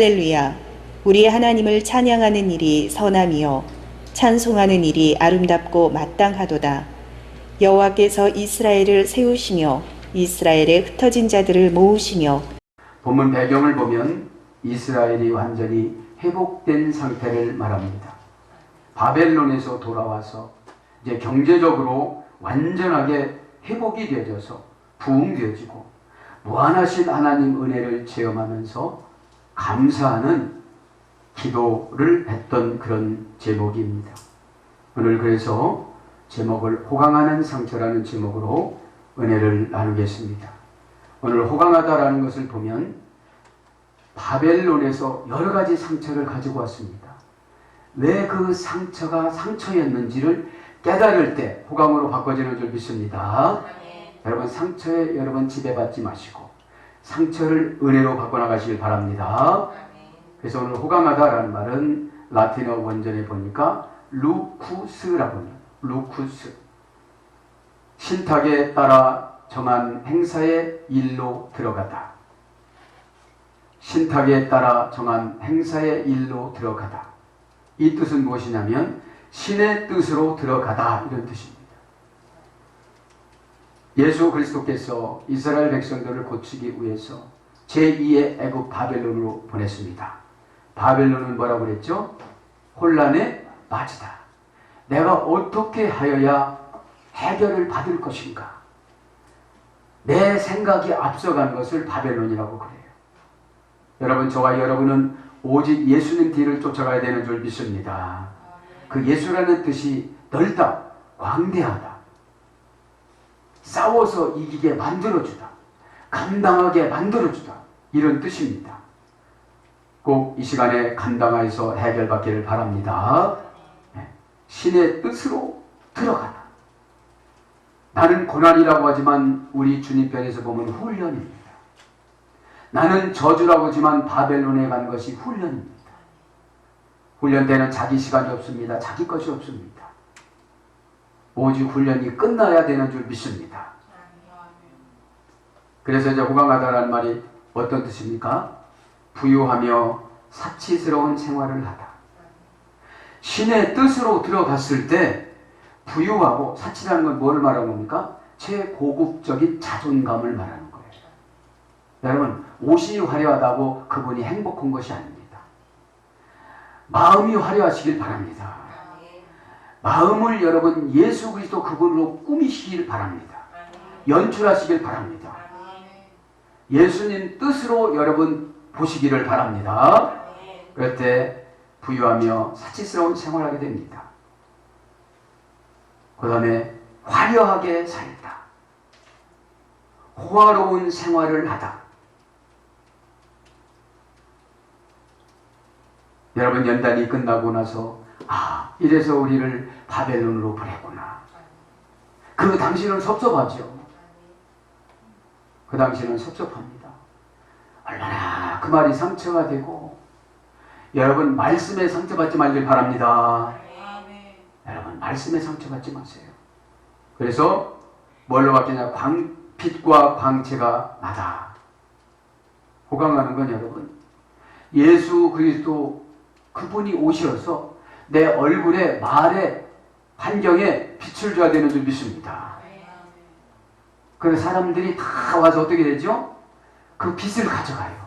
할렐루야. 우리 하나님을 찬양하는 일이 선함이요 찬송하는 일이 아름답고 마땅하도다. 여호와께서 이스라엘을 세우시며 이스라엘의 흩어진 자들을 모으시며. 본문 배경을 보면 이스라엘이 완전히 회복된 상태를 말합니다. 바벨론에서 돌아와서 이제 경제적으로 완전하게 회복이 되어져서 부흥되어지고 무한하신 하나님 은혜를 체험하면서 감사하는 기도를 했던 그런 제목입니다. 오늘 그래서 제목을 호강하는 상처라는 제목으로 은혜를 나누겠습니다. 오늘 호강하다라는 것을 보면 바벨론에서 여러 가지 상처를 가지고 왔습니다. 왜 그 상처가 상처였는지를 깨달을 때 호강으로 바꿔지는 줄 믿습니다. 여러분 상처에 여러분 지배받지 마시고 상처를 은혜로 바꿔나가시길 바랍니다. 그래서 오늘 호강하다라는 말은 라틴어 원전에 보니까 루쿠스라고 합니다. 루쿠스. 신탁에 따라 정한 행사의 일로 들어가다. 신탁에 따라 정한 행사의 일로 들어가다. 이 뜻은 무엇이냐면 신의 뜻으로 들어가다 이런 뜻입니다. 예수 그리스도께서 이스라엘 백성들을 고치기 위해서 제2의 애굽 바벨론으로 보냈습니다. 바벨론은 뭐라고 그랬죠? 혼란에 빠지다. 내가 어떻게 하여야 해결을 받을 것인가? 내 생각이 앞서간 것을 바벨론이라고 그래요. 여러분, 저와 여러분은 오직 예수님 뒤를 쫓아가야 되는 줄 믿습니다. 그 예수라는 뜻이 넓다, 광대하다, 싸워서 이기게 만들어주다, 감당하게 만들어주다 이런 뜻입니다. 꼭 이 시간에 감당하여서 해결받기를 바랍니다. 신의 뜻으로 들어가다. 나는 고난이라고 하지만 우리 주님 편에서 보면 훈련입니다. 나는 저주라고 하지만 바벨론에 간 것이 훈련입니다. 훈련 때는 자기 시간이 없습니다. 자기 것이 없습니다. 오직 훈련이 끝나야 되는 줄 믿습니다. 그래서 이제 호강하다라는 말이 어떤 뜻입니까? 부유하며 사치스러운 생활을 하다. 신의 뜻으로 들어갔을 때 부유하고 사치라는 건 뭐를 말하는 겁니까? 최고급적인 자존감을 말하는 거예요. 여러분, 옷이 화려하다고 그분이 행복한 것이 아닙니다. 마음이 화려하시길 바랍니다. 마음을 여러분 예수 그리스도 그분으로 꾸미시길 바랍니다. 연출하시길 바랍니다. 예수님 뜻으로 여러분 보시기를 바랍니다. 그럴 때 부유하며 사치스러운 생활을 하게 됩니다. 그 다음에 화려하게 살다. 호화로운 생활을 하다. 여러분 연단이 끝나고 나서 이래서 우리를 바벨론으로 보냈구나. 그 당시는 섭섭하죠. 그 당시는 섭섭합니다. 얼마나 그 말이 상처가 되고. 여러분 말씀에 상처받지 말길 바랍니다. 여러분 말씀에 상처받지 마세요. 그래서 뭘로 바뀌냐? 빛과 광채가 나다. 호강하는 건 여러분 예수 그리스도 그분이 오셔서 내 얼굴에 말에 환경에 빛을 줘야 되는 줄 믿습니다. 그래서 사람들이 다 와서 어떻게 되죠? 그 빛을 가져가요.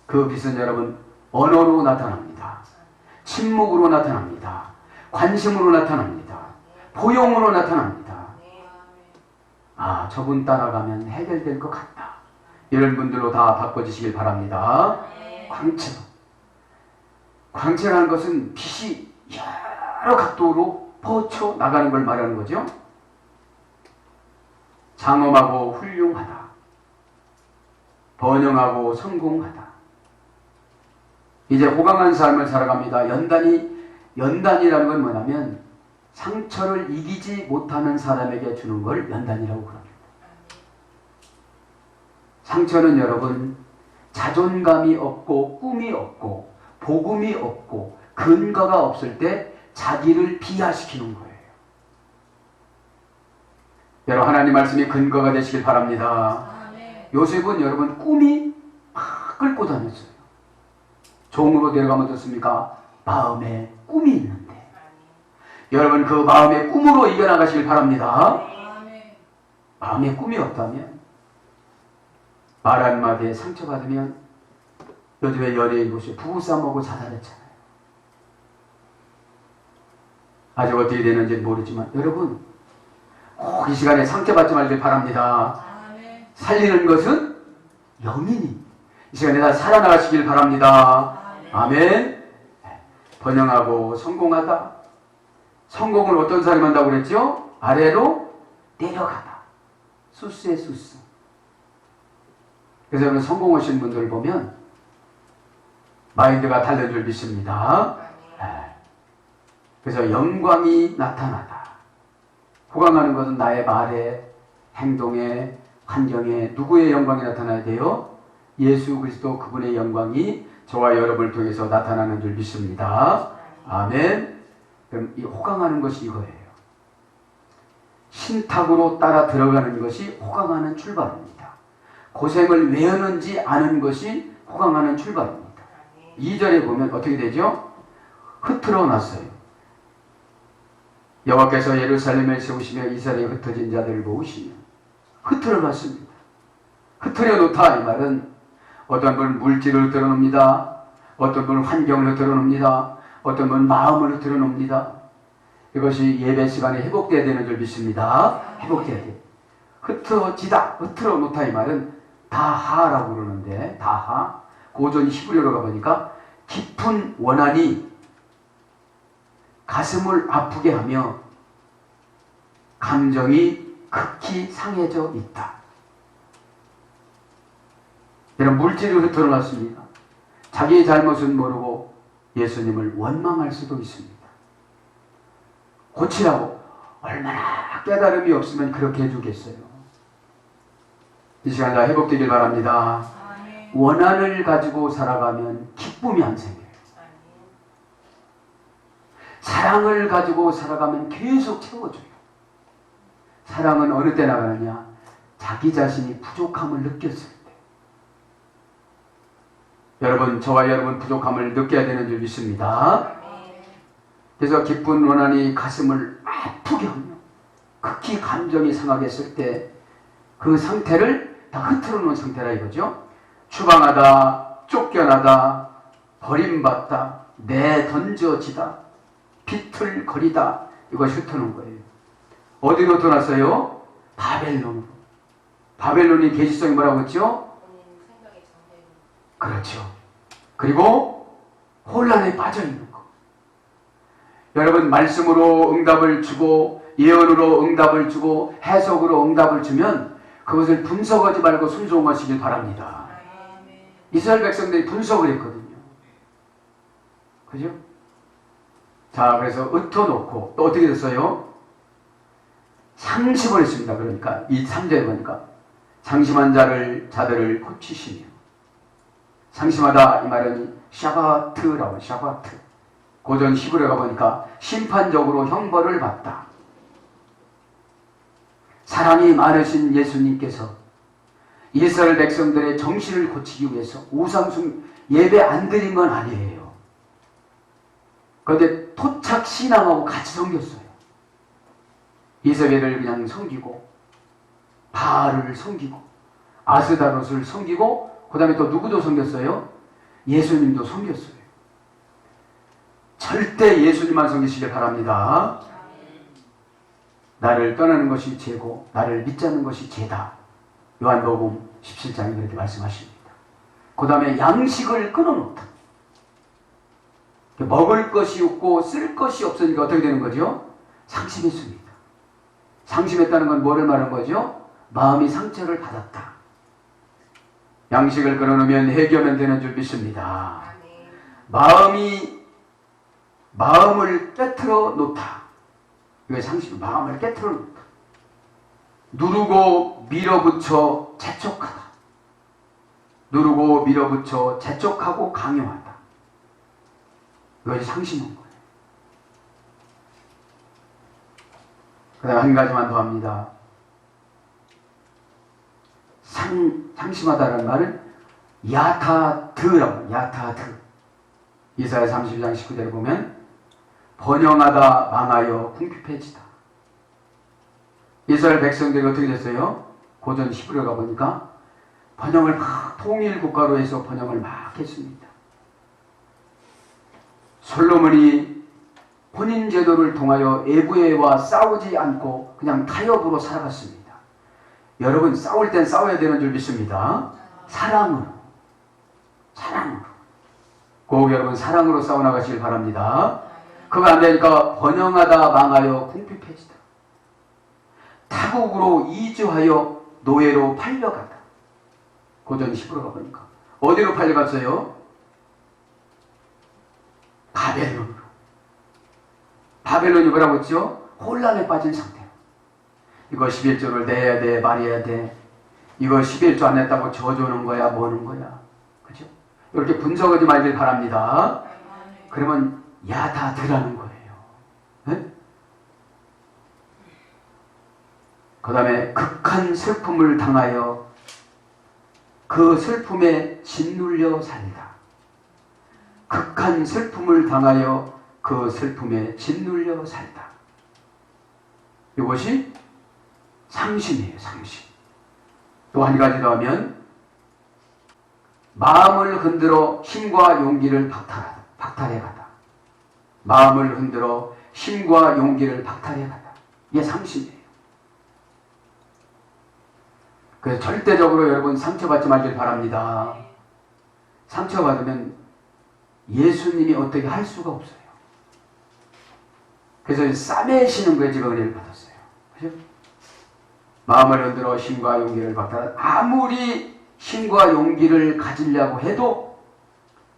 그 빛은 여러분 언어로 나타납니다. 침묵으로 나타납니다. 관심으로 나타납니다. 포용으로 나타납니다. 저분 따라가면 해결될 것 같다. 이런 분들로 다 바꿔주시길 바랍니다. 광채로. 광채라는 것은 빛이 여러 각도로 퍼쳐 나가는 걸 말하는 거죠. 장엄하고 훌륭하다. 번영하고 성공하다. 이제 호강한 삶을 살아갑니다. 연단이라는 건 뭐냐면 상처를 이기지 못하는 사람에게 주는 걸 연단이라고 그럽니다. 상처는 여러분 자존감이 없고 꿈이 없고 복음이 없고 근거가 없을 때 자기를 비하시키는 거예요. 여러분 하나님 말씀이 근거가 되시길 바랍니다. 요셉은 여러분 꿈이 끌고 다녔어요. 종으로 내려가면 어떻습니까? 마음에 꿈이 있는데 여러분 그 마음의 꿈으로 이겨나가시길 바랍니다. 마음에 꿈이 없다면 말 한마디에 상처받으면 요즘에 연예인 보시죠. 부부싸움하고 자살했잖아요. 아직 어떻게 되는지 모르지만 여러분 꼭 이 시간에 상처받지 말길 바랍니다. 살리는 것은 영이니 이 시간에 다 살아나가시길 바랍니다. 아멘. 번영하고 성공하다. 성공을 어떤 사람이 한다고 그랬죠? 아래로 내려가다. 수스의 수스. 그래서 여러분 성공하신 분들 보면 마인드가 다른 줄 믿습니다. 그래서 영광이 나타나다. 호강하는 것은 나의 말에, 행동에, 환경에 누구의 영광이 나타나야 돼요? 예수 그리스도 그분의 영광이 저와 여러분을 통해서 나타나는 줄 믿습니다. 아멘. 그럼 이 호강하는 것이 이거예요. 신탁으로 따라 들어가는 것이 호강하는 출발입니다. 고생을 왜 하는지 아는 것이 호강하는 출발입니다. 2절에 보면 어떻게 되죠? 흩어져 놨어요. 여호와께서 예루살렘을 세우시며 이스라엘에 흩어진 자들을 모으시며 흩어져 놨습니다. 흩어져 놓다 이 말은 어떤 분은 물질을 흩어져 놓습니다. 어떤 분은 환경을 흩어져 놓습니다. 어떤 분은 마음을 흩어져 놓습니다. 이것이 예배 시간에 회복되어야 되는 줄 믿습니다. 회복되어야 돼. 흩어지다, 흩어져 놓다 이 말은 다하라고 그러는데 다하 고전 히브리어로 가보니까 깊은 원한이 가슴을 아프게 하며 감정이 극히 상해져 있다. 이런 물질을 흩어져 놨습니다. 자기의 잘못은 모르고 예수님을 원망할 수도 있습니다. 고치라고 얼마나 깨달음이 없으면 그렇게 해주겠어요. 이 시간 다 회복되길 바랍니다. 원한을 가지고 살아가면 기쁨이 안 생겨요. 사랑을 가지고 살아가면 계속 채워줘요. 사랑은 어느 때 나가느냐? 자기 자신이 부족함을 느꼈을 때. 여러분, 저와 여러분 부족함을 느껴야 되는 줄 믿습니다. 그래서 기쁜 원한이 가슴을 아프게 하며 극히 감정이 상하게 했을 때 그 상태를 다 흐트러 놓은 상태라 이거죠. 추방하다, 쫓겨나다, 버림받다, 내던져지다, 비틀거리다, 이것이 흩어놓은 거예요. 어디로 떠났어요? 바벨론으로. 바벨론이 계시성이 뭐라고 했죠? 그렇죠. 그리고 혼란에 빠져있는 거. 여러분 말씀으로 응답을 주고 예언으로 응답을 주고 해석으로 응답을 주면 그것을 분석하지 말고 순종하시길 바랍니다. 이스라엘 백성들이 분석을 했거든요. 그죠? 자, 그래서 흩어놓고 또 어떻게 됐어요? 상심을 했습니다. 그러니까 이 3절에 보니까 상심한 자들을 고치시며 상심하다 이 말은 샤바트라고 샤바트. 고전 히브리어가 보니까 심판적으로 형벌을 받다. 사랑이 많으신 예수님께서 이스라엘 백성들의 정신을 고치기 위해서 우상숭 예배 안 드린 건 아니에요. 그런데 토착 신앙하고 같이 섬겼어요. 이세벨을 그냥 섬기고 바알을 섬기고 아스다롯을 섬기고 그 다음에 또 누구도 섬겼어요? 예수님도 섬겼어요. 절대 예수님만 섬기시길 바랍니다. 나를 떠나는 것이 죄고 나를 믿자는 것이 죄다. 요한복음 17장에 그렇게 말씀하십니다. 그 다음에 양식을 끊어놓다. 먹을 것이 없고 쓸 것이 없으니까 어떻게 되는 거죠? 상심했습니다. 상심했다는 건 뭐를 말하는 거죠? 마음이 상처를 받았다. 양식을 끊어놓으면 해결면 되는 줄 믿습니다. 마음을 깨트려 놓다. 이게 상심, 마음을 깨트려 놓다. 누르고 밀어붙여 재촉하다. 누르고 밀어붙여 재촉하고 강요하다. 이것이 상심한 거예요. 그 다음에 한 가지만 더 합니다. 상심하다는 말은 야타드라고, 야타드. 이사야 32장 19절에 보면 번영하다 망하여 궁핍해지다. 이스라엘 백성들이 어떻게 됐어요? 고전 히브리어 가보니까 번영을 막 통일 국가로 해서 번영을 막 했습니다. 솔로몬이 혼인 제도를 통하여 애부애와 싸우지 않고 그냥 타협으로 살아갔습니다. 여러분, 싸울 땐 싸워야 되는 줄 믿습니다. 사랑으로. 꼭 여러분 사랑으로 싸워나가시길 바랍니다. 그거 안 되니까 번영하다 망하여 궁핍해지다. 타국으로 이주하여 노예로 팔려가다. 고전 히브리어가 보니까 어디로 팔려갔어요? 바벨론으로. 바벨론이 뭐라고 했죠? 혼란에 빠진 상태로. 이거 11조를 내야 돼, 말해야 돼. 이거 11조 안 냈다고 저주는 거야, 뭐는 거야. 그죠? 이렇게 분석하지 말길 바랍니다. 그러면 야다드라는 거예요. 네? 그 다음에 극한 슬픔을 당하여 그 슬픔에 짓눌려 살다. 극한 슬픔을 당하여 그 슬픔에 짓눌려 살다. 이것이 상심이에요, 상심. 또 한 가지 더 하면 마음을 흔들어 힘과 용기를 박탈해가다. 마음을 흔들어 힘과 용기를 박탈해가다. 이게 상심이에요. 그래서 절대적으로 여러분 상처받지 말길 바랍니다. 상처받으면 예수님이 어떻게 할 수가 없어요. 그래서 싸매시는 거에 제가 은혜를 받았어요. 그죠? 마음을 흔들어 힘과 용기를 박탈하다. 아무리 힘과 용기를 가지려고 해도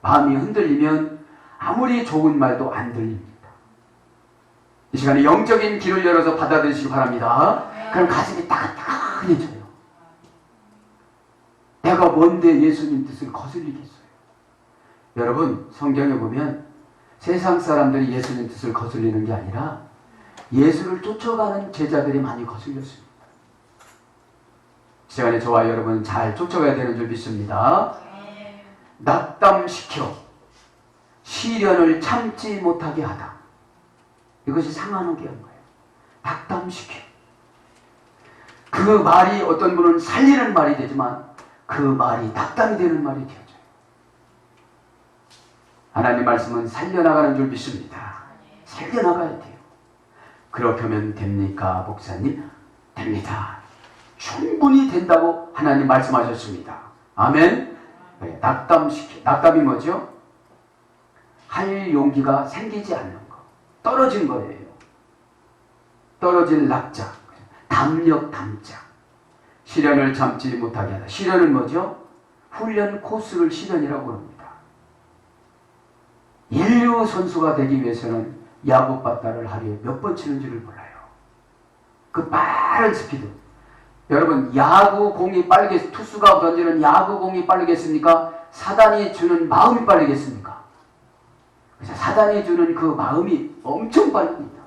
마음이 흔들리면 아무리 좋은 말도 안 들립니다. 이 시간에 영적인 길을 열어서 받아들이시기 바랍니다. 그럼 가슴이 따뜻해져요. 내가 뭔데 예수님 뜻을 거슬리겠어요? 여러분, 성경에 보면 세상 사람들이 예수님 뜻을 거슬리는 게 아니라 예수를 쫓아가는 제자들이 많이 거슬렸습니다. 이 시간에 저와 여러분 잘 쫓아가야 되는 줄 믿습니다. 낙담시켜 시련을 참지 못하게 하다. 이것이 상하게 한 거예요. 낙담시켜. 그 말이 어떤 분은 살리는 말이 되지만 그 말이 낙담이 되는 말이 되어져요. 하나님 말씀은 살려나가는 줄 믿습니다. 살려나가야 돼요. 그렇게 하면 됩니까, 목사님? 됩니다. 충분히 된다고 하나님 말씀하셨습니다. 아멘. 네, 낙담이 뭐죠? 할 용기가 생기지 않는 거. 떨어진 거예요. 떨어질 낙자. 담력 담자. 시련을 참지 못하게 하다. 시련은 뭐죠? 훈련 코스를 시련이라고 합니다. 인류 선수가 되기 위해서는 야구 바타를 하루에 몇 번 치는지를 몰라요. 그 빠른 스피드. 여러분, 야구 공이 빠르게, 투수가 던지는 야구 공이 빠르겠습니까? 사단이 주는 마음이 빠르겠습니까? 그래서 사단이 주는 그 마음이 엄청 빠릅니다.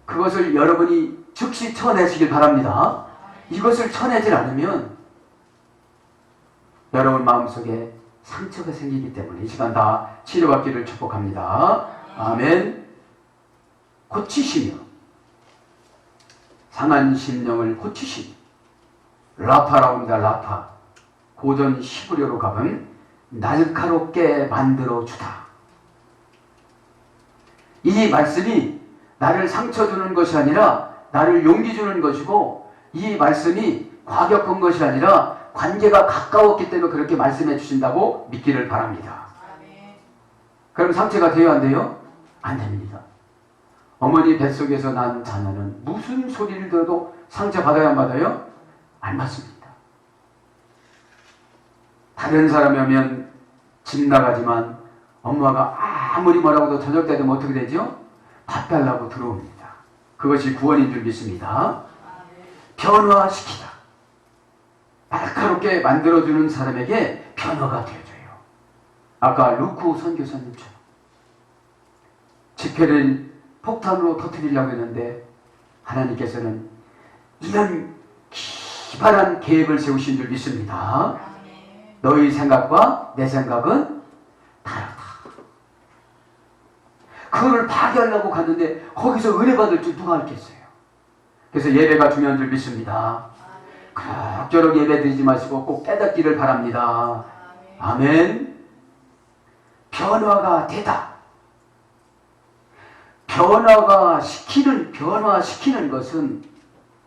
그것을 여러분이 즉시 쳐내시길 바랍니다. 이것을 쳐내질 않으면 여러분 마음속에 상처가 생기기 때문에 이 시간 다 치료받기를 축복합니다. 아멘. 고치시며 상한 심령을 고치시며 라파라고 합니다. 라파. 고전 히브리어로 가면 날카롭게 만들어주다. 이 말씀이 나를 상처 주는 것이 아니라 나를 용기 주는 것이고, 이 말씀이 과격한 것이 아니라 관계가 가까웠기 때문에 그렇게 말씀해 주신다고 믿기를 바랍니다. 그럼 상처가 돼요, 안 돼요? 안 됩니다. 어머니 뱃속에서 난 자녀는 무슨 소리를 들어도 상처받아야 안 받아요? 안 받습니다. 다른 사람이 오면 집 나가지만 엄마가 아무리 뭐라고 해도 저녁 때 되면 어떻게 되죠? 밥 달라고 들어옵니다. 그것이 구원인 줄 믿습니다. 변화시키다. 날카롭게 만들어주는 사람에게 변화가 되어져요. 아까 루크 선교사님처럼 집회를 폭탄으로 터뜨리려고 했는데 하나님께서는 이런 기발한 계획을 세우신 줄 믿습니다. 너희 생각과 내 생각은 다르다. 그거를 파괴하려고 갔는데 거기서 은혜 받을 줄 누가 알겠어요. 그래서 예배가 중요한 줄 믿습니다. 그럭저럭 예배 드리지 마시고 꼭 깨닫기를 바랍니다. 아멘. 변화가 되다. 변화시키는 것은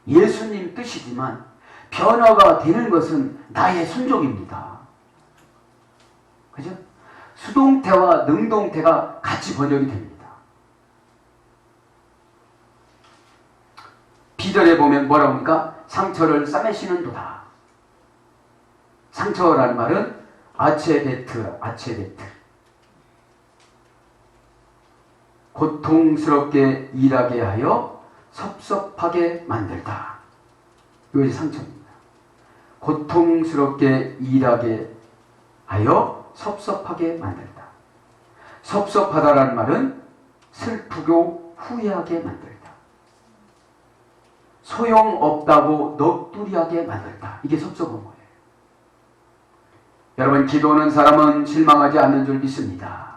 예수님 뜻이지만 변화가 되는 것은 나의 순종입니다. 그죠? 수동태와 능동태가 같이 번역이 됩니다. 비절에 보면 뭐라고 합니까? 상처를 싸매시는도다. 상처라는 말은 아체베트. 고통스럽게 일하게 하여 섭섭하게 만들다. 이것이 상처입니다. 고통스럽게 일하게 하여 섭섭하게 만들다. 섭섭하다라는 말은 슬프고 후회하게 만들다. 소용없다고 넋두리하게 만들다. 이게 섭섭한 거예요. 여러분, 기도하는 사람은 실망하지 않는 줄 믿습니다.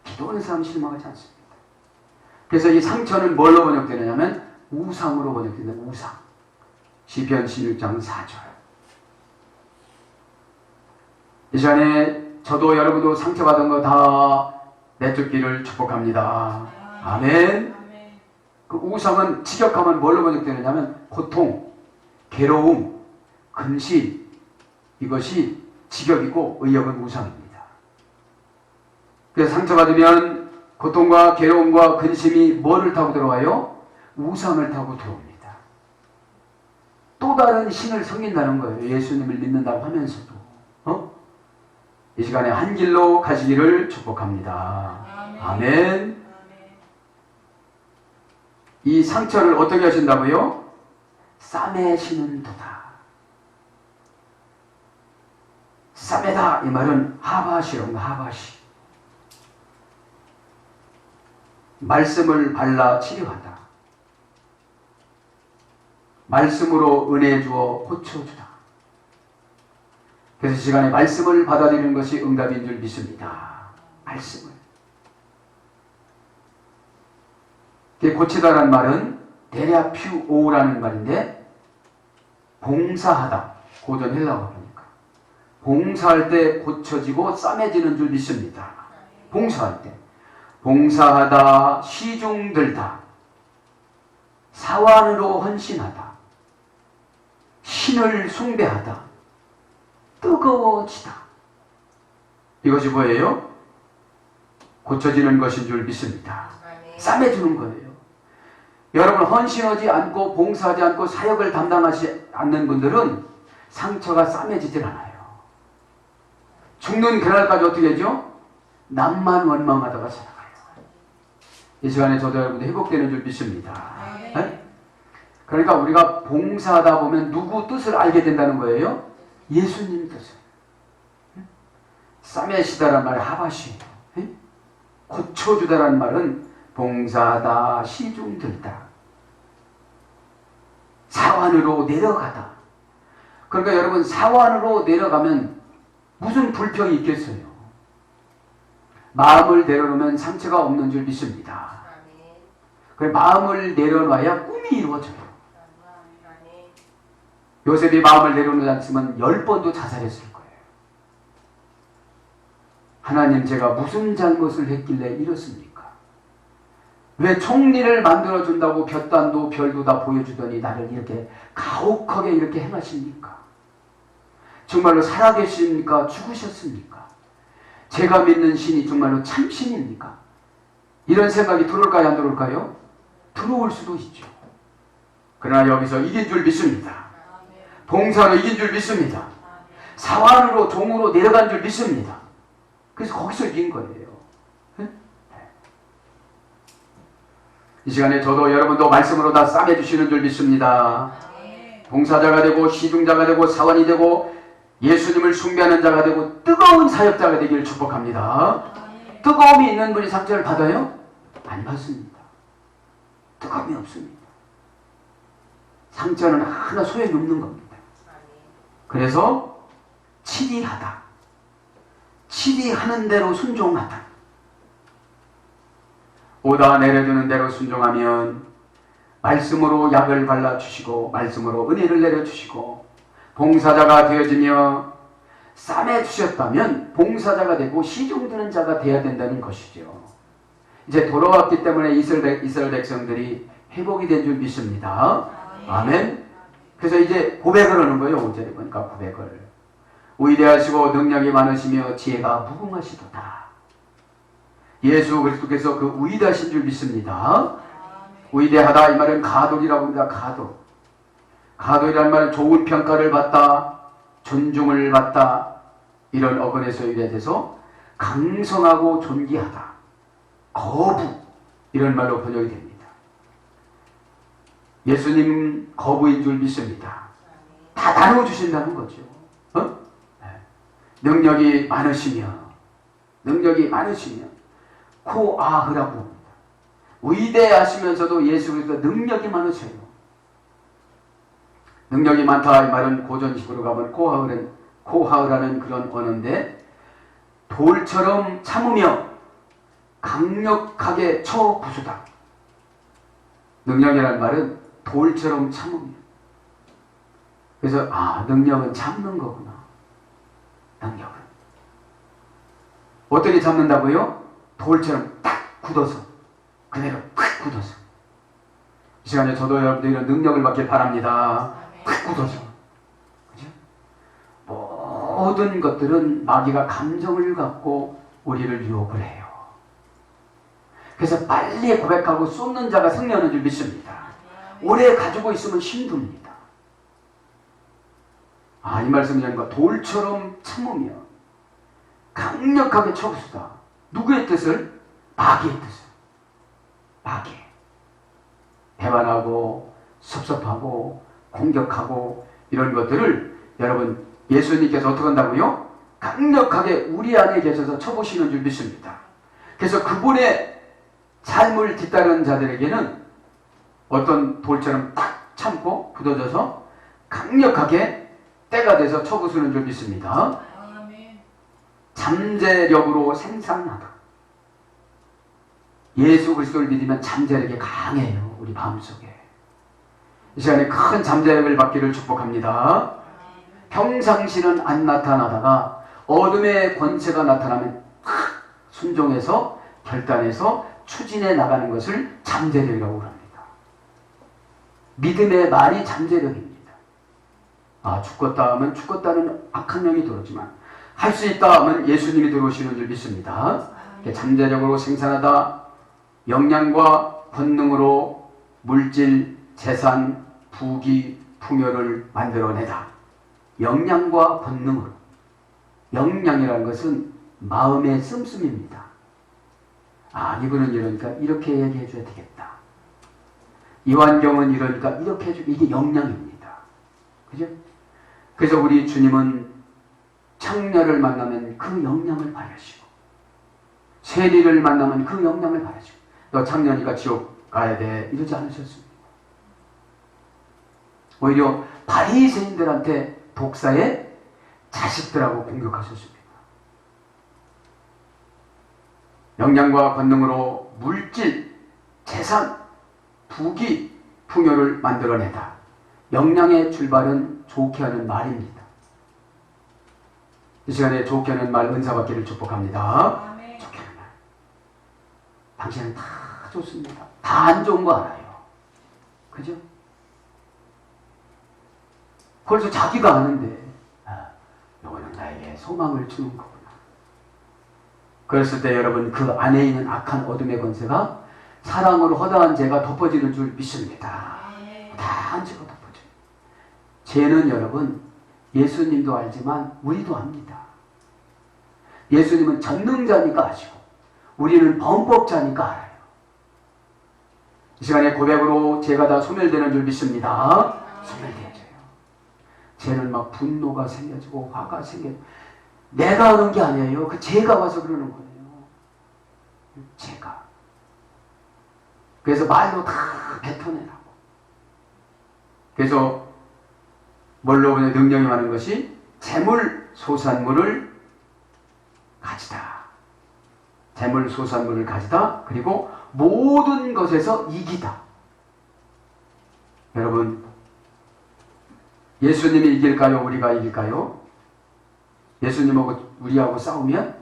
기도하는 사람은 실망하지 않습니다. 그래서 이 상처는 뭘로 번역되느냐면 우상으로 번역된다. 우상. 시편 16장 4절. 이 시간에 저도 여러분도 상처받은 거 다 내쫓기를 축복합니다. 아멘. 그 우상은 직역하면 뭘로 번역되느냐면 고통, 괴로움, 근심, 이것이 직역이고 의역은 우상입니다. 그래서 상처받으면 고통과 괴로움과 근심이 뭐를 타고 들어와요? 우상을 타고 들어옵니다. 또 다른 신을 섬긴다는 거예요. 예수님을 믿는다고 하면서도. 이 시간에 한 길로 가시기를 축복합니다. 아멘. 이 상처를 어떻게 하신다고요? 싸매시는 도다. 싸매다 이 말은 하바시입니다. 하바시. 말씀을 발라 치료하다. 말씀으로 은혜 주어 고쳐주다. 그래서 이 시간에 말씀을 받아들이는 것이 응답인 줄 믿습니다. 말씀을. 고치다라는 말은 데레아퓨오라는 말인데 봉사하다. 고전 헬라어 보니까 봉사할 때 고쳐지고 싸매지는 줄 믿습니다. 봉사할 때. 봉사하다, 시중들다, 사완으로 헌신하다, 신을 숭배하다, 뜨거워지다. 이것이 뭐예요? 고쳐지는 것인 줄 믿습니다. 싸매주는 거예요. 여러분, 헌신하지 않고 봉사하지 않고 사역을 담당하지 않는 분들은 상처가 싸매지질 않아요. 죽는 그날까지 어떻게 하죠? 남만 원망하다가 살아가요. 이 시간에 저도 여러분들 회복되는 줄 믿습니다. 네? 그러니까 우리가 봉사하다 보면 누구 뜻을 알게 된다는 거예요? 예수님 뜻을. 싸매시다라는 말이 하바시예요. 네? 고쳐주다라는 말은 봉사하다, 시중들다, 사완으로 내려가다. 그러니까 여러분, 사완으로 내려가면 무슨 불평이 있겠어요? 마음을 내려놓으면 상처가 없는 줄 믿습니다. 그래, 마음을 내려놔야 꿈이 이루어져요. 요셉이 마음을 내려놓지 않으면 10번도 자살했을 거예요. 하나님, 제가 무슨 잘못을 했길래 이렇습니까? 왜 총리를 만들어준다고 볕단도 별도 다 보여주더니 나를 이렇게 가혹하게 이렇게 행하십니까? 정말로 살아계십니까? 죽으셨습니까? 제가 믿는 신이 정말로 참신입니까? 이런 생각이 들어올까요? 안 들어올까요? 들어올 수도 있죠. 그러나 여기서 이긴 줄 믿습니다. 봉사로 이긴 줄 믿습니다. 사완으로 종으로 내려간 줄 믿습니다. 그래서 거기서 이긴 거예요. 네? 이 시간에 저도 여러분도 말씀으로 다 싸매주시는 줄 믿습니다. 봉사자가 되고 시중자가 되고 사완이 되고 예수님을 숭배하는 자가 되고 뜨거운 사역자가 되기를 축복합니다. 뜨거움이 있는 분이 상처를 받아요? 안 받습니다. 뜨거움이 없습니다. 상처는 하나 소용이 없는 겁니다. 그래서 치리하다. 치리하는 대로 순종하다. 오다 내려주는 대로 순종하면 말씀으로 약을 발라주시고 말씀으로 은혜를 내려주시고 봉사자가 되어지며 싸매주셨다면 봉사자가 되고 시종드는 자가 되어야 된다는 것이죠. 이제 돌아왔기 때문에 이스라엘 백성들이 회복이 된 줄 믿습니다. 아멘. 그래서 이제 고백을 하는 거예요. 5절에 보니까 고백을. 위대하시고 능력이 많으시며 지혜가 무궁하시도다. 예수 그리스도께서 그 위대하신 줄 믿습니다. 위대하다 이 말은 가돌이라고 합니다. 가돌. 가돌이라는 말은 좋은 평가를 받다, 존중을 받다 이런 어근의 소유에 대해서 강성하고 존귀하다, 거부 이런 말로 번역이 됩니다. 예수님 거부인 줄 믿습니다. 다 나눠주신다는 거죠. 능력이 많으시며 코아흐라고 합니다. 위대하시면서도 예수 그리스도 능력이 많으셔요. 능력이 많다 이 말은 고전식으로 가면 코하흐라는 그런 언어인데 돌처럼 참으며 강력하게 쳐 부수다. 능력이라는 말은 돌처럼 참으며. 그래서 능력은 참는 거구나. 능력은 어떻게 참는다고요? 돌처럼 딱 굳어서 그대로 팍 굳어서. 이 시간에 저도 여러분들 이런 능력을 받길 바랍니다. 팍 굳어서. 그죠? 모든 것들은 마귀가 감정을 갖고 우리를 유혹을 해요. 그래서 빨리 고백하고 쏟는 자가 승리하는 줄 믿습니다. 오래 가지고 있으면 힘듭니다. 이 말씀이 아니라 돌처럼 참으며 강력하게 쳐부수다. 누구의 뜻을? 마귀의 뜻을. 마귀. 배반하고 섭섭하고 공격하고 이런 것들을 여러분 예수님께서 어떻게 한다고요? 강력하게 우리 안에 계셔서 쳐보시는 줄 믿습니다. 그래서 그분의 삶을 뒤따르는 자들에게는 어떤 돌처럼 딱 참고 굳어져서 강력하게 때가 돼서 쳐부수는 줄 믿습니다. 잠재력으로 생산하다. 예수 그리스도를 믿으면 잠재력이 강해요. 우리 마음속에. 이 시간에 큰 잠재력을 받기를 축복합니다. 평상시는 안 나타나다가 어둠의 권세가 나타나면 순종해서 결단해서 추진해 나가는 것을 잠재력이라고 합니다. 믿음의 말이 잠재력입니다. 죽겠다 하면 죽겠다는 악한 영이 들어오지만 할 수 있다 하면 예수님이 들어오시는 줄 믿습니다. 잠재력으로 생산하다, 역량과 권능으로 물질, 재산, 부귀, 풍요를 만들어내다. 역량과 권능으로. 역량이라는 것은 마음의 씀씀입니다. 이분은 이러니까 이렇게 얘기해 줘야 되겠다. 이완경은 이러니까 이렇게 해주고 이게 역량입니다. 그죠? 그래서 우리 주님은 창녀를 만나면 그 역량을 발휘하시고 세리를 만나면 그 역량을 발휘하시고 너 창녀니까 지옥 가야 돼 이러지 않으셨습니다. 오히려 바리새인들한테 독사의 자식들하고 공격하셨습니다. 역량과 권능으로 물질, 재산, 부귀, 풍요를 만들어내다. 역량의 출발은 좋게 하는 말입니다. 이 시간에 좋게 하는 말 은사 받기를 축복합니다. 좋게 하는 말. 당신은 다 좋습니다. 다 안 좋은 거 알아요. 그죠? 그래서 자기가 아는데 이거는 나에게 소망을 주는 거구나. 그랬을 때 여러분 그 안에 있는 악한 어둠의 권세가 사랑으로 허다한 죄가 덮어지는 줄 믿습니다. 다 안 죄가 덮어져요. 죄는 여러분 예수님도 알지만 우리도 압니다. 예수님은 전능자니까 아시고 우리는 범법자니까 알아요. 이 시간에 고백으로 죄가 다 소멸되는 줄 믿습니다. 소멸되어져요. 죄는 막 분노가 생겨지고 화가 생겨지고 내가 하는 게 아니에요. 그 죄가 와서 그러는 거예요. 죄가. 그래서 말로 다 뱉어내라고. 그래서 뭘로 보면 능력이 많은 것이 재물 소산물을 가지다. 재물 소산물을 가지다. 그리고 모든 것에서 이기다. 여러분, 예수님이 이길까요? 우리가 이길까요? 예수님하고 우리하고 싸우면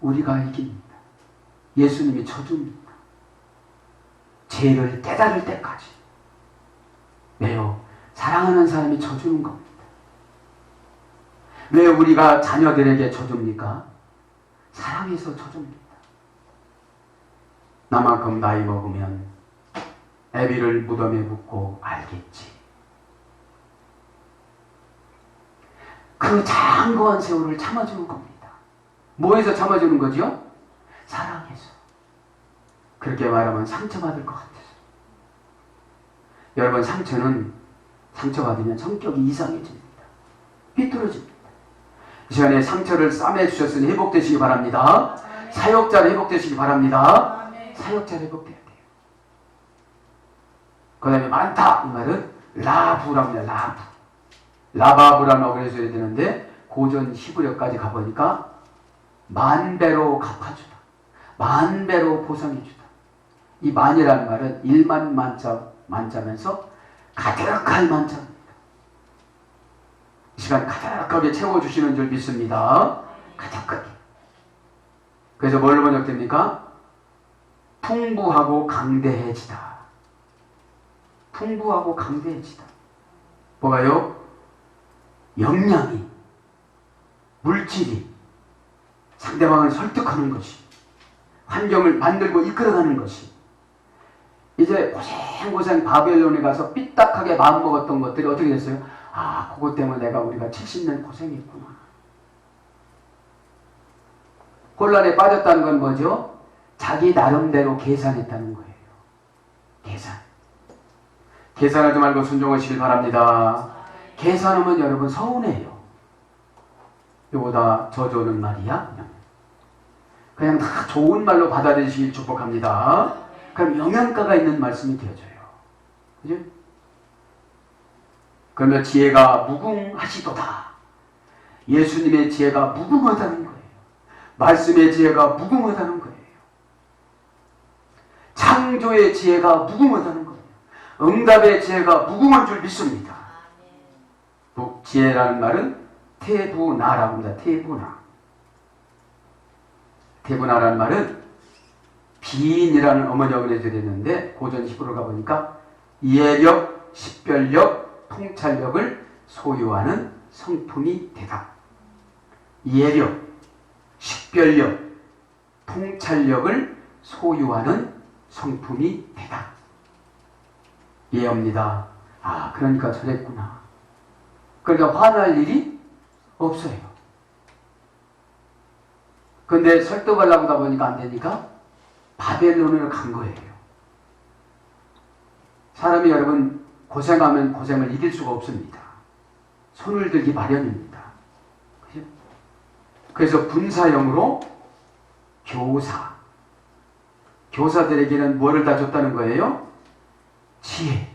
우리가 이깁니다. 예수님이 쳐줍니다. 죄를 깨달을 때까지. 왜요? 사랑하는 사람이 쳐주는 겁니다. 왜 우리가 자녀들에게 쳐줍니까? 사랑해서 쳐줍니다. 나만큼 나이 먹으면 애비를 무덤에 묻고 알겠지. 그 장거한 세월을 참아주는 겁니다. 뭐해서 참아주는 거죠? 사랑해서. 그렇게 말하면 상처받을 것 같아서. 여러분, 상처받으면 성격이 이상해집니다. 삐뚤어집니다. 이 시간에 상처를 싸매주셨으니 회복되시기 바랍니다. 사역자로 회복되시기 바랍니다. 사역자로 회복돼야 돼요. 그 다음에 많다 이 말은 라부라고 합니다. 라부. 라바브라는 어근에 써야 되는데 고전 히브리어까지 가보니까 만배로 갚아주다. 만배로 보상해주다. 이 만이라는 말은 1만 만자면서 가득할 만자입니다. 이 시간 가득하게 채워주시는 줄 믿습니다. 가득하게. 그래서 뭘로 번역됩니까? 풍부하고 강대해지다. 풍부하고 강대해지다. 뭐가요? 역량이, 물질이 상대방을 설득하는 것이, 환경을 만들고 이끌어가는 것이, 이제 고생고생 바벨론에 가서 삐딱하게 마음먹었던 것들이 어떻게 됐어요? 아, 그것 때문에 우리가 70년 고생했구나. 혼란에 빠졌다는 건 뭐죠? 자기 나름대로 계산했다는 거예요. 계산하지 말고 순종하시길 바랍니다. 계산하면 여러분 서운해요. 이거다 저주는 말이야? 그냥 다 좋은 말로 받아들이시길 축복합니다. 그럼 영양가가 있는 말씀이 되어져요. 그죠? 그러면 지혜가 무궁하시도다. 예수님의 지혜가 무궁하다는 거예요. 말씀의 지혜가 무궁하다는 거예요. 창조의 지혜가 무궁하다는 거예요. 응답의 지혜가 무궁한 줄 믿습니다. 지혜라는 말은 태부나라고 합니다. 태부나라는 말은 비인이라는 어머니 어근에 들였는데 고전 히브리어 가보니까 이해력, 식별력, 통찰력을 소유하는 성품이 되다. 이해력, 식별력, 통찰력을 소유하는 성품이 되다. 이해합니다. 아, 그러니까 저랬구나. 그러니까 화날 일이 없어요. 근데 설득하려고 하다 보니까 안 되니까 바벨론으로 간 거예요. 사람이 여러분 고생하면 고생을 이길 수가 없습니다. 손을 들기 마련입니다. 그죠? 그래서 분사형으로 교사들에게는 뭐를 다 줬다는 거예요? 지혜.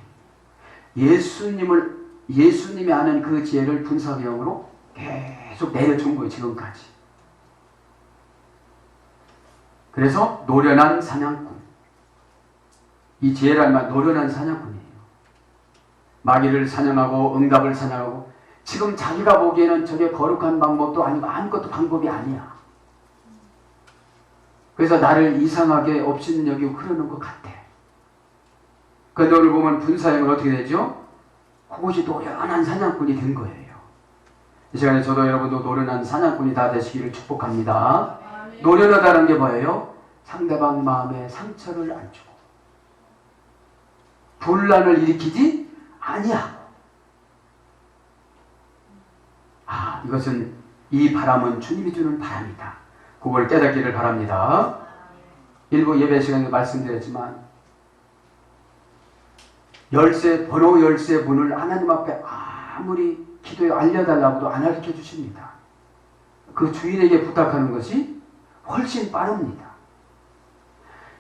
예수님이 아는 그 지혜를 분사형으로 계속 내려준 거예요. 지금까지. 그래서 노련한 사냥꾼. 이 지혜란 말 노련한 사냥꾼이에요. 마귀를 사냥하고 응답을 사냥하고 지금 자기가 보기에는 저게 거룩한 방법도 아니고 아무것도 방법이 아니야. 그래서 나를 이상하게 업신여기고 그러는 것 같아. 그런데 오늘 보면 분사형은 어떻게 되죠? 그것이 노련한 사냥꾼이 된 거예요. 이 시간에 저도 여러분도 노련한 사냥꾼이 다 되시기를 축복합니다. 노련하다는 게 뭐예요? 상대방 마음에 상처를 안 주고 분란을 일으키지 아니야. 아, 이것은 이 바람은 주님이 주는 바람이다. 그걸 깨닫기를 바랍니다. 일부 예배 시간에 말씀드렸지만 번호 열쇠 문을 하나님 앞에 아무리 기도에 알려달라고도 안 알려 주십니다. 그 주인에게 부탁하는 것이 훨씬 빠릅니다.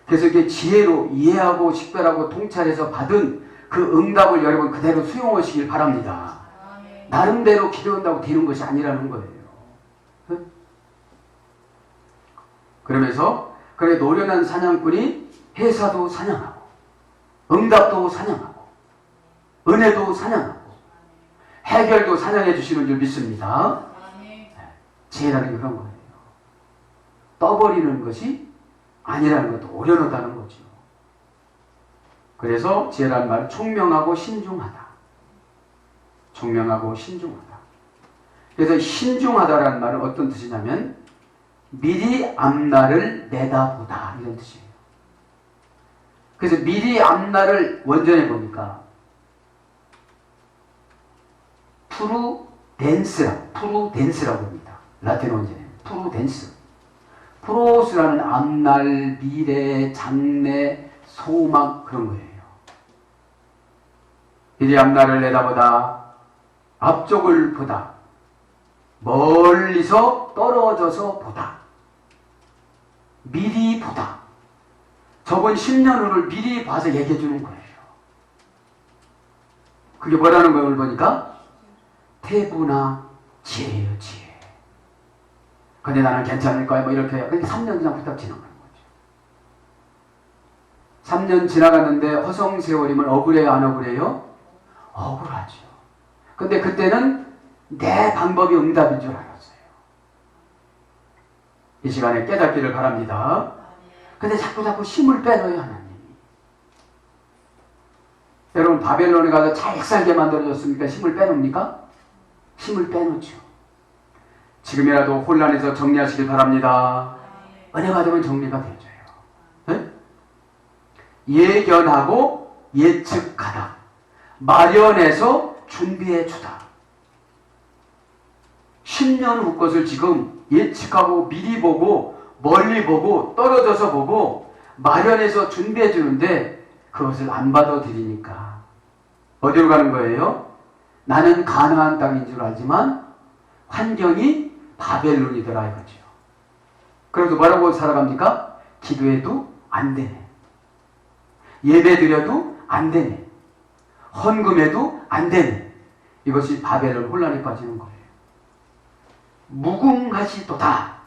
그래서 이렇게 지혜로 이해하고 식별하고 통찰해서 받은 그 응답을 여러분 그대로 수용하시길 바랍니다. 나름대로 기도한다고 되는 것이 아니라는 거예요. 그러면서 그래 노련한 사냥꾼이 해사도 사냥하고 응답도 사냥하고 은혜도 사냥하고 해결도 사냥해 주시는 줄 믿습니다. 지혜라는 게 그런 거예요. 떠버리는 것이 아니라는 것도 오려놓다는 거죠. 그래서 지혜라는 말은 총명하고 신중하다. 총명하고 신중하다. 그래서 신중하다라는 말은 어떤 뜻이냐면 미리 앞날을 내다보다 이런 뜻이에요. 그래서 미리 앞날을 원전에 보니까 프루덴스라고 합니다. 라틴 원전에 프루덴스. 프로스라는 앞날, 미래, 장래, 소망 그런 거예요. 미리 앞날을 내다보다, 앞쪽을 보다, 멀리서 떨어져서 보다, 미리 보다. 저번 10년 후를 미리 봐서 얘기해 주는 거예요. 그게 뭐라는 걸 보니까 태부나 지혜예요, 지혜. 근데 나는 괜찮을 거야, 뭐 이렇게. 그러니까 3년 그냥 부탁 지나가는 거죠. 3년 지나갔는데 허송세월이면 억울해요, 안 억울해요? 억울하죠. 근데 그때는 내 방법이 응답인 줄 알았어요. 이 시간에 깨닫기를 바랍니다. 근데 자꾸 힘을 빼놓아요, 하나님이. 여러분, 바벨론에 가서 잘 살게 만들어줬습니까? 힘을 빼놓습니까? 힘을 빼놓죠. 지금이라도 혼란해서 정리하시길 바랍니다. 은혜가 되면 정리가 되어져요. 네? 예견하고 예측하다. 마련해서 준비해주다. 10년 후 것을 지금 예측하고 미리 보고 멀리 보고 떨어져서 보고 마련해서 준비해 주는데 그것을 안 받아들이니까 어디로 가는 거예요? 나는 가나안 땅인 줄 알지만 환경이 바벨론이더라 이거죠. 그래도 뭐라고 살아갑니까? 기도해도 안 되네. 예배 드려도 안 되네. 헌금해도 안 되네. 이것이 바벨론 혼란에 빠지는 거예요. 무궁하시도다.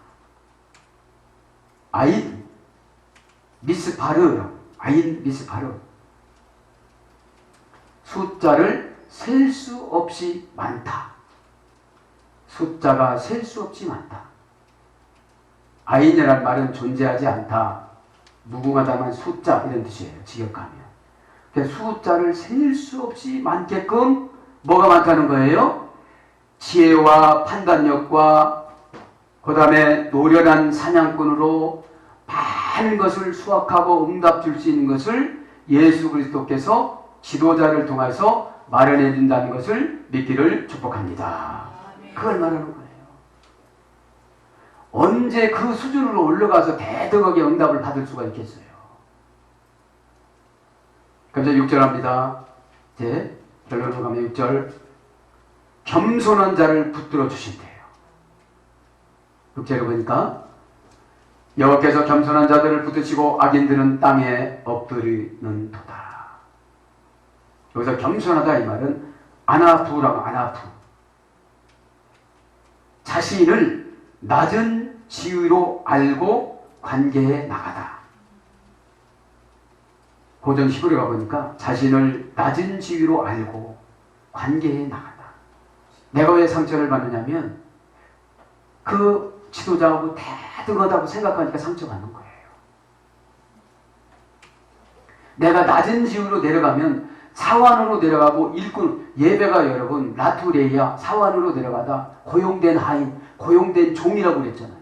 아인 미스파르. 숫자를 셀 수 없이 많다. 숫자가 셀 수 없이 많다. 아인이라는 말은 존재하지 않다. 무궁하다면 숫자 이런 뜻이에요. 직역하면. 숫자를 셀 수 없이 많게끔 뭐가 많다는 거예요? 지혜와 판단력과 그 다음에 노련한 사냥꾼으로 많은 것을 수확하고 응답 줄 수 있는 것을 예수 그리스도께서 지도자를 통해서 마련해 준다는 것을 믿기를 축복합니다. 그걸 말하는 거예요. 언제 그 수준으로 올라가서 대등하게 응답을 받을 수가 있겠어요. 그럼 이제 6절 합니다. 이제 결론으로 가면 6절. 겸손한 자를 붙들어 주신대요. 6절에 보니까 여호와께서 겸손한 자들을 붙드시고 악인들은 땅에 엎드리는 도다. 여기서 겸손하다 이 말은 아나부라고 아나부. 자신을 낮은 지위로 알고 관계에 나가다. 고전 히브리어 가보니까 자신을 낮은 지위로 알고 관계에 나가다. 내가 왜 상처를 받느냐면 그 지도자하고 대등하다고 생각하니까 상처받는 거예요. 내가 낮은 지위로 내려가면 사환으로 내려가고 일꾼, 예배가 여러분 라투레이아 사환으로 내려가다 고용된 하인, 고용된 종이라고 그랬잖아요.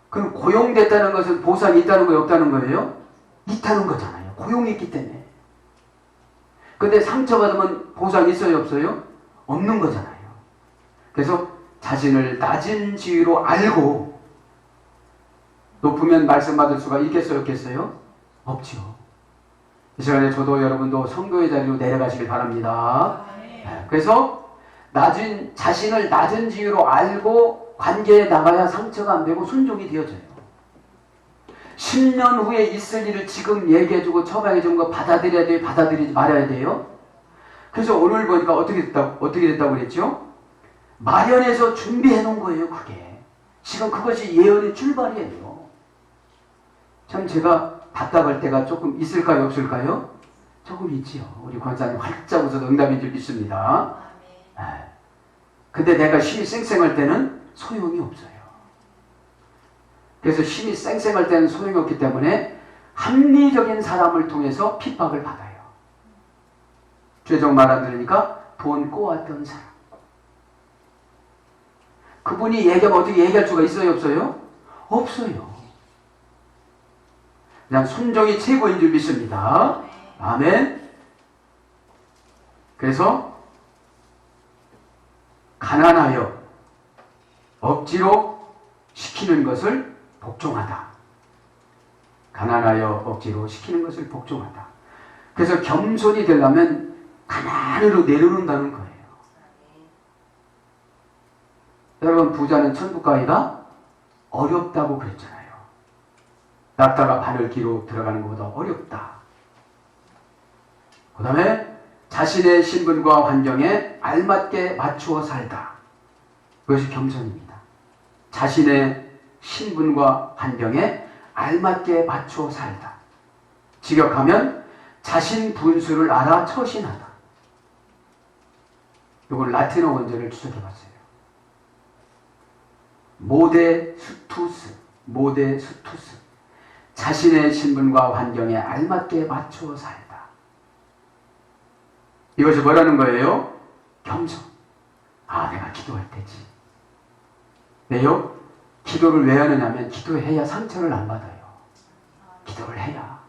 그럼 고용됐다는 것은 보상이 있다는 거예요? 없다는 거예요? 있다는 거잖아요. 고용이 있기 때문에. 근데 상처받으면 보상이 있어요? 없어요? 없는 거잖아요. 그래서 자신을 낮은 지위로 알고 높으면 말씀받을 수가 있겠어요? 없겠어요? 없죠. 이 시간에 저도 여러분도 성도의 자리로 내려가시길 바랍니다. 그래서 자신을 낮은 지위로 알고 관계에 나가야 상처가 안 되고 순종이 되어져요. 10년 후에 있을 일을 지금 얘기해주고 처방해준 거 받아들여야 돼요? 받아들이지 말아야 돼요? 그래서 오늘 보니까 어떻게 됐다고 그랬죠? 마련해서 준비해 놓은 거예요, 그게. 지금 그것이 예언의 출발이에요. 참 제가 답답할 때가 조금 있을까요, 없을까요? 조금 있지요. 우리 권사님 활짝 웃어도 응답인 줄 믿습니다. 근데 내가 힘이 쌩쌩할 때는 소용이 없어요. 그래서 힘이 쌩쌩할 때는 소용이 없기 때문에 합리적인 사람을 통해서 핍박을 받아요. 죄종 말 안 들으니까 돈 꼬았던 사람. 그분이 얘기하면 어떻게 얘기할 수가 있어요, 없어요? 없어요. 그냥 순종이 최고인 줄 믿습니다. 아멘. 그래서 가난하여 억지로 시키는 것을 복종하다. 가난하여 억지로 시키는 것을 복종하다. 그래서 겸손이 되려면 가난으로 내려놓는다는 거예요. 여러분, 부자는 천국 가기가 어렵다고 그랬잖아요. 낙타가 바늘기로 들어가는 것보다 어렵다. 그 다음에 자신의 신분과 환경에 알맞게 맞추어 살다. 그것이 겸손입니다. 자신의 신분과 환경에 알맞게 맞추어 살다. 직역하면 자신 분수를 알아 처신하다. 이걸 라틴어 원제를 추적해봤어요. 모데 스투스, 모데 스투스. 자신의 신분과 환경에 알맞게 맞추어 살다. 이것이 뭐라는 거예요? 겸손. 내가 기도할 때지. 왜요? 기도를 왜 하느냐면 기도해야 상처를 안 받아요. 기도를 해야.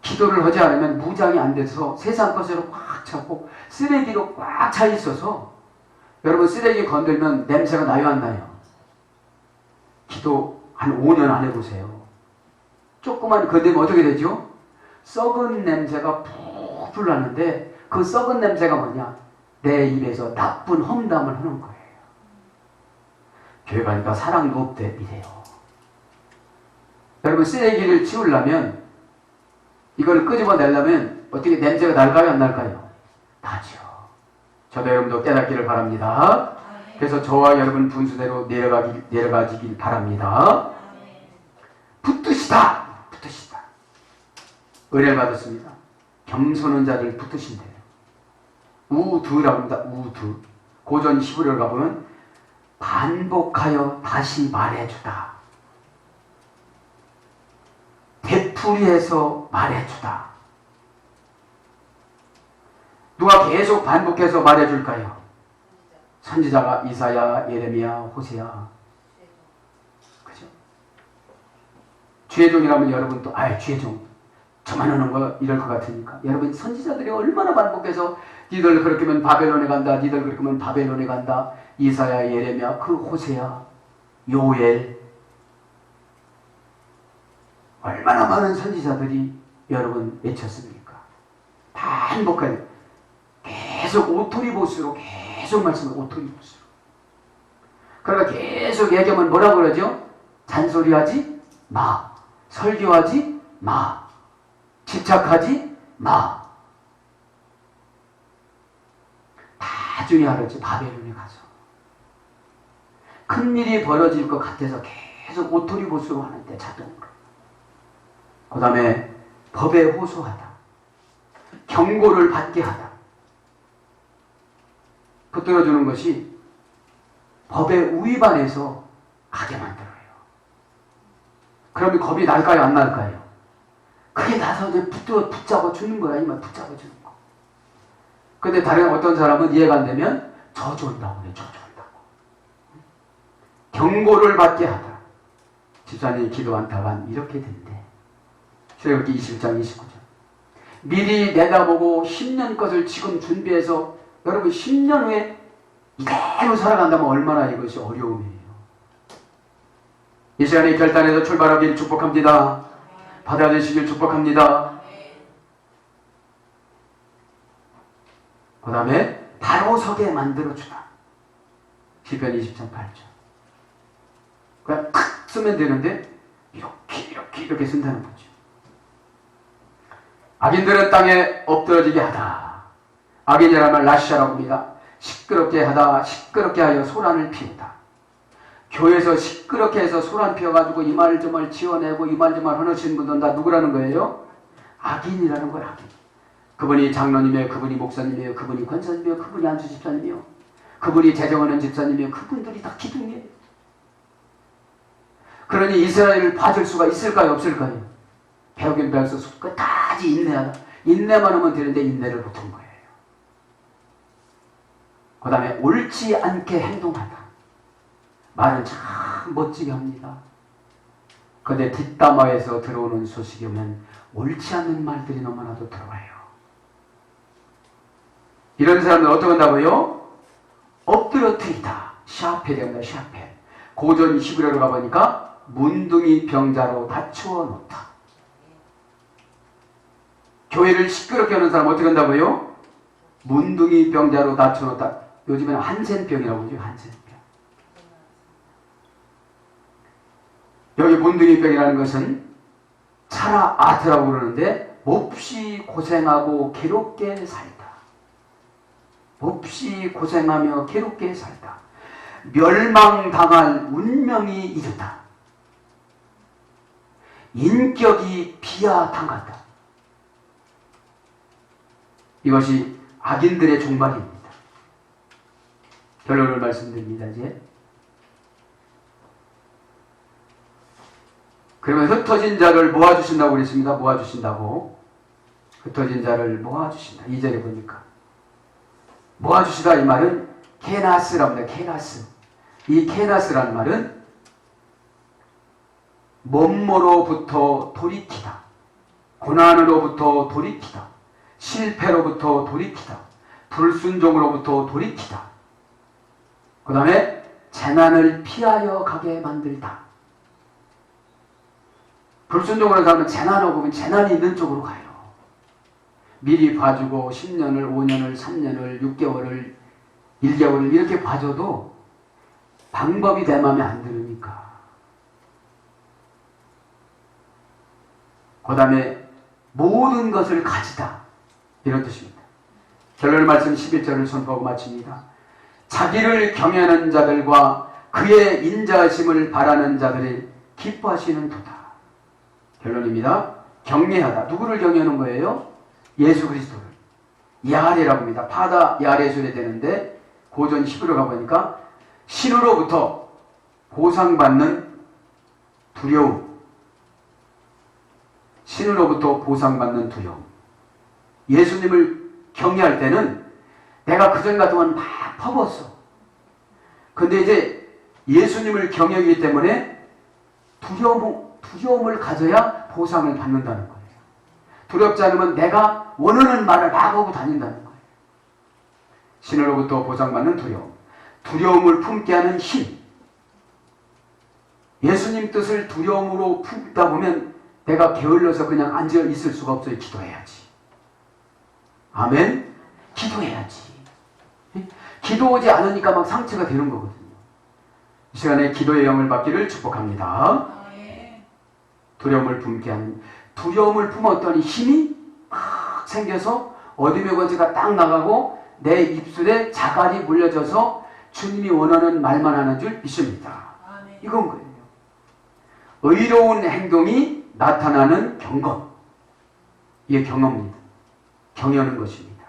기도를 하지 않으면 무장이 안 돼서 세상 것으로 꽉 차고 쓰레기로 꽉 차 있어서 여러분 쓰레기 건들면 냄새가 나요, 안 나요? 기도 한 5년 안 해보세요. 조금만 건들면 어떻게 되죠? 썩은 냄새가 풀풀 나는데 그 썩은 냄새가 뭐냐? 내 입에서 나쁜 험담을 하는 거예요. 교회 가니까 사랑도 없대 이래요. 여러분 쓰레기를 치우려면 이걸 끄집어내려면 어떻게 냄새가 날까요, 안 날까요? 나죠. 저도 여러분도 깨닫기를 바랍니다. 그래서 저와 여러분 분수대로 내려가지길 바랍니다. 붙드시다. 붙드시다. 은혜를 받았습니다. 겸손한 자를 붙드신대요. 우두라고 합니다. 우두. 고전 히브리어를 가보면 반복하여 다시 말해주다. 되풀이해서 말해주다. 누가 계속 반복해서 말해줄까요? 선지자가 이사야, 예레미야, 호세야. 그죠? 죄종이라면 여러분 또 죄종. 저만 하는 거 이럴 것 같으니까. 여러분 선지자들이 얼마나 반복해서 니들 그렇게 하면 바벨론에 간다. 니들 그렇게 하면 바벨론에 간다. 이사야, 예레미야, 그 호세야, 요엘. 얼마나 많은 선지자들이 여러분 외쳤습니까? 반복하게 계속 오토리보스로 계속 말씀을 오토리보스로. 그러니까 계속 얘기하면 뭐라고 그러죠? 잔소리하지 마. 설교하지 마. 집착하지 마. 나중에 알았지. 바벨론에 가서 큰일이 벌어질 것 같아서 계속 오토리보스로 하는데 자동으로. 그 다음에 법에 호소하다. 경고를 받게 하다. 붙들어주는 것이 법에 위반해서 가게 만들어요. 그러면 겁이 날까요, 안 날까요? 그게 나서 이제 붙잡아 주는 거야. 이만 붙잡아 주는 거. 근데 다른 어떤 사람은 이해가 안 되면 저주한다고 그래. 저주한다고. 경고를 받게 하다. 집사님이 기도한다간 이렇게 된대. 출애굽기 21장 29절. 미리 내다보고 10년 것을 지금 준비해서 여러분 10년 후에 이대로 살아간다면 얼마나 이것이 어려움이에요. 이 시간에 결단해서 출발하길 축복합니다. 받아들이시길 축복합니다. 그 다음에 바로 서게 만들어주다. 시편 20장 8절. 그냥 탁 쓰면 되는데 이렇게 쓴다는 거죠. 악인들은 땅에 엎드러지게 하다. 악인이라는 말 라시아라고 합니다. 시끄럽게 하다, 시끄럽게 하여 소란을 피우다. 교회에서 시끄럽게 해서 소란 피워가지고 이 말 저 말 지어내고 이 말 저 말 하시는 분들은 다 누구라는 거예요? 악인이라는 거예요. 악인. 그분이 장로님이에요, 그분이 목사님이에요, 그분이 권사님이에요, 그분이 안수 집사님이에요, 그분이 재정하는 집사님이에요. 그분들이 다 기둥이에요. 그러니 이스라엘을 봐줄 수가 있을까요, 없을까요? 배우긴 배워서 끝까지 인내하다. 인내만 하면 되는데 인내를 못한 거예요. 그 다음에 옳지 않게 행동하다. 말은 참 멋지게 합니다. 그런데 뒷담화에서 들어오는 소식이 오면 옳지 않는 말들이 너무나도 들어와요. 이런 사람은 어떻게 한다고요? 엎드러뜨리다. 샤펠이 합니다. 샤펠. 고전 히브리어로 가보니까 문둥이 병자로 다추어 놓다. 교회를 시끄럽게 하는 사람 어떻게 한다고요? 문둥이 병자로 다추어 놓다. 요즘에는 한센병이라고 하죠. 한센병. 여기 문둥이병이라는 것은 차라 아트라고 그러는데 몹시 고생하고 괴롭게 살다. 몹시 고생하며 괴롭게 살다. 멸망당할 운명이 이르다. 인격이 비하당하다. 이것이 악인들의 종말입니다. 결론을 말씀드립니다. 이제 그러면 흩어진 자를 모아주신다고 그랬습니다. 모아주신다고. 흩어진 자를 모아주신다. 2절에 보니까 모아주시다 이 말은 케나스랍니다. 케나스. 이 케나스라는 말은 몸모로부터 돌이키다. 고난으로부터 돌이키다. 실패로부터 돌이키다. 불순종으로부터 돌이키다. 그 다음에 재난을 피하여 가게 만들다. 불순종하는 사람은 재난 오면 재난이 있는 쪽으로 가요. 미리 봐주고 10년을, 5년을, 3년을, 6개월을, 1개월을 이렇게 봐줘도 방법이 내 마음에 안 들으니까. 그 다음에 모든 것을 가지다. 이런 뜻입니다. 결론 말씀 11절을 선포하고 마칩니다. 자기를 경외하는 자들과 그의 인자하심을 바라는 자들이 기뻐하시는 도다. 결론입니다. 경외하다. 누구를 경외하는 거예요? 예수 그리스도를. 야레라고 합니다. 파다 야레술에 되는데 고전 히브리어 가보니까 신으로부터 보상받는 두려움. 신으로부터 보상받는 두려움. 예수님을 경외할 때는 내가 그전 같으면 막 퍼붓어. 근데 이제 예수님을 경외하기 때문에 두려움을 가져야 보상을 받는다는 거예요. 두렵지 않으면 내가 원하는 말을 막 하고 다닌다는 거예요. 신으로부터 보상받는 두려움. 두려움을 품게 하는 힘. 예수님 뜻을 두려움으로 품다 보면 내가 게을러서 그냥 앉아 있을 수가 없어요. 기도해야지. 아멘? 기도해야지. 기도하지 않으니까 막 상처가 되는 거거든요. 이 시간에 기도의 영을 받기를 축복합니다. 두려움을 품게 하는, 두려움을 품었더니 힘이 막 생겨서 어둠의 권세가 딱 나가고 내 입술에 자갈이 물려져서 주님이 원하는 말만 하는 줄 믿습니다. 이건 거예요. 의로운 행동이 나타나는 경험. 이게 경험입니다. 경외하는 것입니다.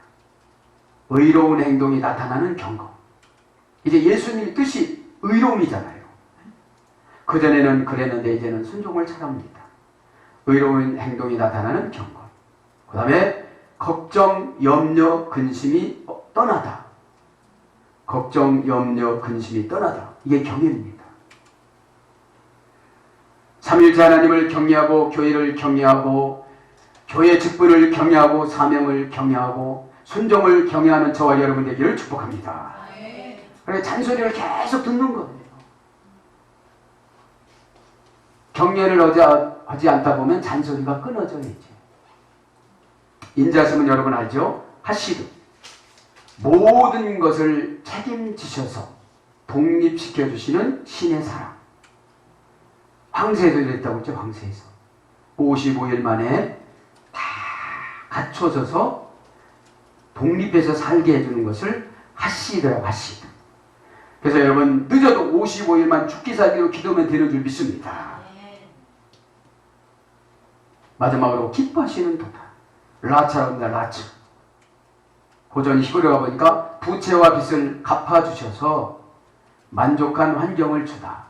의로운 행동이 나타나는 경험. 이제 예수님의 뜻이 의로움이잖아요. 그전에는 그랬는데 이제는 순종을 잘합니다. 의로운 행동이 나타나는 경험. 그 다음에 걱정, 염려, 근심이 떠나다. 걱정, 염려, 근심이 떠나다. 이게 경외입니다. 삼위일체 하나님을 경외하고 교회를 경외하고 교회 직분을 경외하고 사명을 경외하고 순종을 경외하는 저와 여러분 되기를 축복합니다. 그래서 잔소리를 계속 듣는 거예요. 경외를 하지 않다 보면 잔소리가 끊어져요. 이제. 인자심은 여러분 알죠? 하시듯 모든 것을 책임지셔서 독립시켜 주시는 신의 사랑. 황새에서 이랬다고 했죠. 황새에서 55일 만에 다 갖춰져서 독립해서 살게 해주는 것을 하시더라고, 하시더. 그래서 여러분, 늦어도 55일만 죽기 살기로 기도하면 되는 줄 믿습니다. 마지막으로 기뻐하시는 도다. 라차랍니다, 라차. 고전 히브리 가보니까 부채와 빚을 갚아주셔서 만족한 환경을 주다.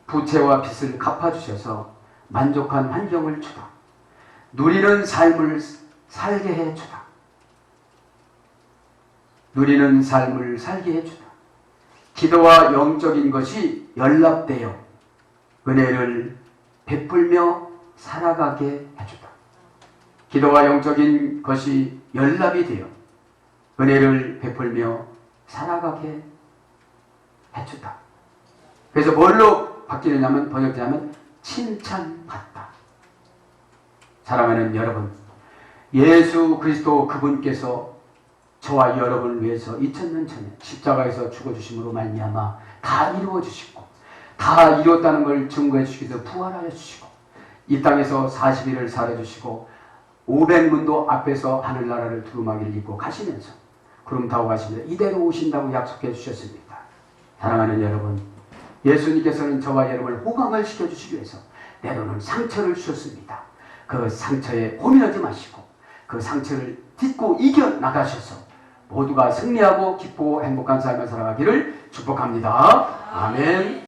부채와 빚을 갚아주셔서 만족한 환경을 주다. 누리는 삶을 살게 해주다. 누리는 삶을 살게 해주다. 기도와 영적인 것이 연합되어 은혜를 베풀며 살아가게 해주다. 기도와 영적인 것이 연합이 되어 은혜를 베풀며 살아가게 해주다. 그래서 뭘로 바뀌느냐면, 번역되냐면 칭찬받다. 사랑하는 여러분, 예수 그리스도 그분께서 저와 여러분을 위해서 2000년 전에 십자가에서 죽어주심으로 말미암아 다 이루어주시고 다 이뤘다는 걸 증거해 주시기 위해서 부활하여 주시고 이 땅에서 40일을 살아주시고 500문도 앞에서 하늘나라를 두루마기를 입고 가시면서 구름 타고 가시면서 이대로 오신다고 약속해 주셨습니다. 사랑하는 여러분, 예수님께서는 저와 여러분을 호강을 시켜주시기 위해서 때로는 상처를 주셨습니다. 그 상처에 고민하지 마시고 그 상처를 딛고 이겨나가셔서 모두가 승리하고 기쁘고 행복한 삶을 살아가기를 축복합니다. 아멘.